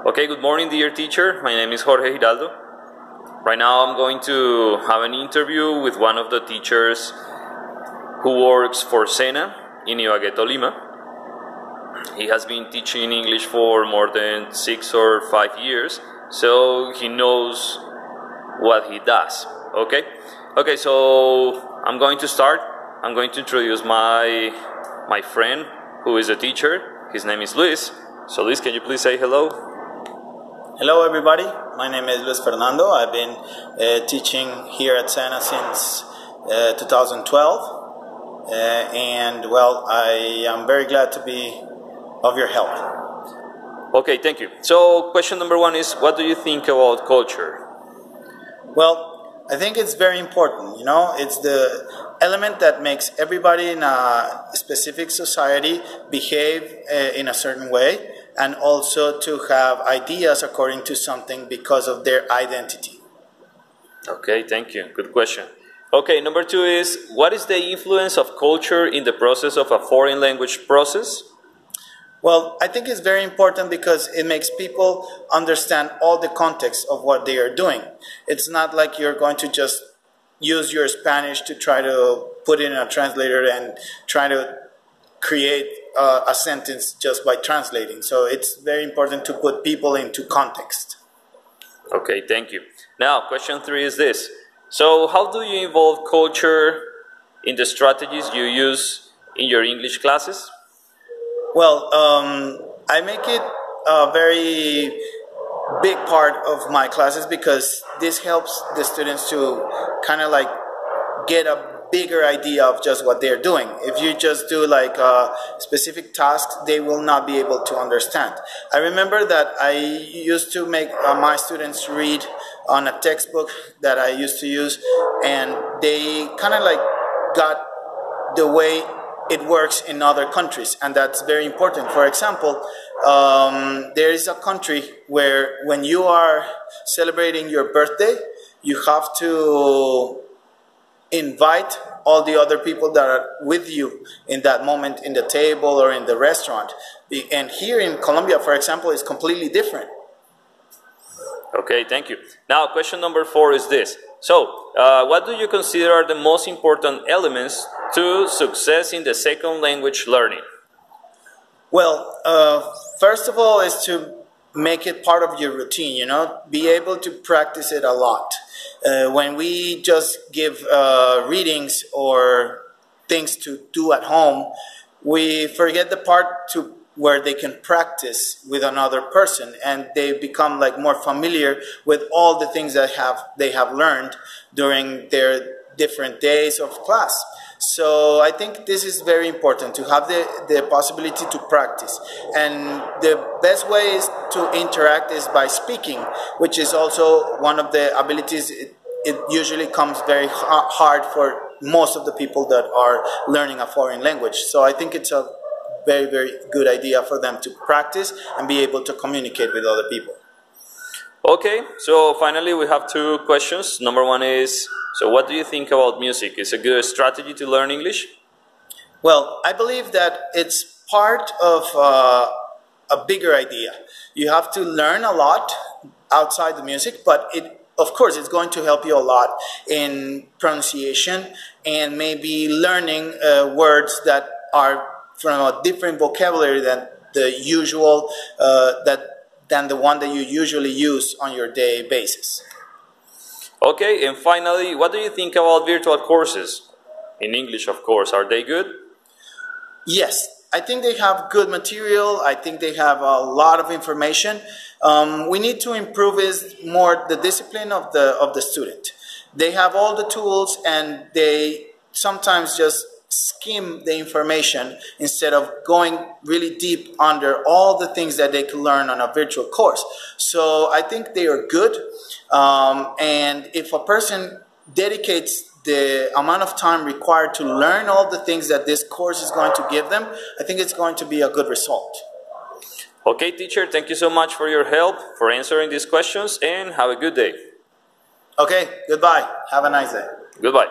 Okay, good morning, dear teacher. My name is Jorge Giraldo. Right now I'm going to have an interview with one of the teachers who works for SENA in Ibagué, Tolima. He has been teaching English for more than 6 or 5 years, so he knows what he does. Okay, so I'm going to start. I'm going to introduce my friend who is a teacher. His name is Luis. So Luis, can you please say hello? Hello everybody, my name is Luis Fernando. I've been teaching here at SENA since 2012 and well, I am very glad to be of your help. Okay, thank you. So question number 1 is, what do you think about culture? Well, I think it's very important, it's the element that makes everybody in a specific society behave in a certain way, and also to have ideas according to something because of their identity. Okay, thank you. Good question. Okay, number 2 is, what is the influence of culture in the process of a foreign language process? Well, I think it's very important because it makes people understand all the context of what they are doing. It's not like you're going to just use your Spanish to try to put it in a translator and try to create a sentence just by translating. So it's very important to put people into context. Okay, thank you. Now, question 3 is this. So how do you involve culture in the strategies you use in your English classes? Well, I make it a very big part of my classes because this helps the students to kind of like get a bigger idea of just what they're doing. If you just do like specific tasks, they will not be able to understand. I remember that I used to make my students read on a textbook that I used to use, and they kind of like got the way it works in other countries, and that's very important. For example, there is a country where when you are celebrating your birthday, you have to invite all the other people that are with you in that moment in the table or in the restaurant. And here in Colombia, for example, it's completely different. Okay, thank you. Now, question number 4 is this. So, what do you consider are the most important elements to success in the second language learning? Well, first of all is to make it part of your routine, be able to practice it a lot. When we just give readings or things to do at home, we forget the part where they can practice with another person, and they become like more familiar with all the things that they have learned during their different days of class. So I think this is very important, to have the possibility to practice. And the best way is to interact is by speaking, which is also one of the abilities. It usually comes very hard for most of the people that are learning a foreign language. So I think it's a very, very good idea for them to practice and be able to communicate with other people. Okay, so finally we have 2 questions. Number 1 is, so what do you think about music? Is it a good strategy to learn English? Well, I believe that it's part of a bigger idea. You have to learn a lot outside the music, but of course, it's going to help you a lot in pronunciation and maybe learning words that are from a different vocabulary than the usual, than the one that you usually use on your daily basis. Okay, and finally, what do you think about virtual courses? In English, of course. Are they good? Yes, I think they have good material. I think they have a lot of information. We need to improve is more the discipline of the student. They have all the tools, and they sometimes just skim the information instead of going really deep under all the things that they can learn on a virtual course. So I think they are good, and if a person dedicates the amount of time required to learn all the things that this course is going to give them, I think it's going to be a good result. Okay, teacher, thank you so much for your help, for answering these questions, and have a good day. Okay, goodbye. Have a nice day. Goodbye.